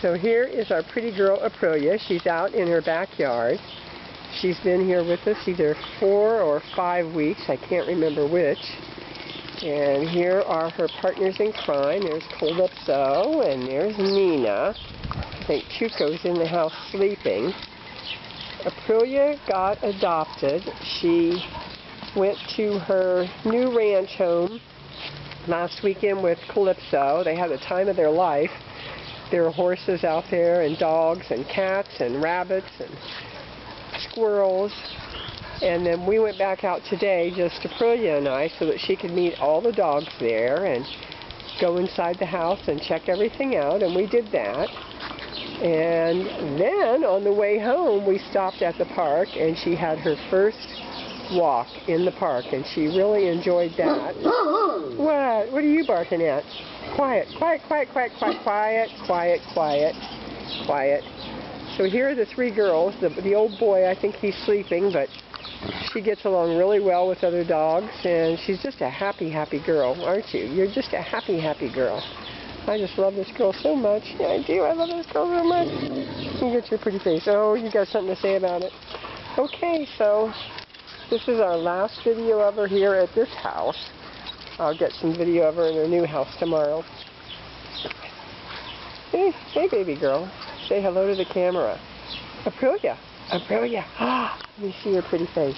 So here is our pretty girl Aprilia. She's out in her backyard. She's been here with us either 4 or 5 weeks. I can't remember which. And here are her partners in crime. There's Calypso and there's Nina. I think Chuco's in the house sleeping. Aprilia got adopted. She went to her new ranch home last weekend with Calypso. They had the time of their life. There were horses out there and dogs and cats and rabbits and squirrels. And then we went back out today, just Aprilia and I, so that she could meet all the dogs there and go inside the house and check everything out, and we did that. And then on the way home we stopped at the park and she had her first walk in the park and she really enjoyed that. What? What are you barking at? Quiet, quiet, quiet, quiet, quiet, quiet, quiet, quiet, quiet. So here are the 3 girls. The old boy, I think he's sleeping, but she gets along really well with other dogs, and she's just a happy, happy girl, aren't you? You're just a happy, happy girl. I just love this girl so much. Yeah, I do. I love this girl so much. You get your pretty face. Oh, you got something to say about it. Okay, so this is our last video of her here at this house. I'll get some video of her in her new house tomorrow. Hey, hey, baby girl. Say hello to the camera. Aprilia. Aprilia. Ah, let me see your pretty face.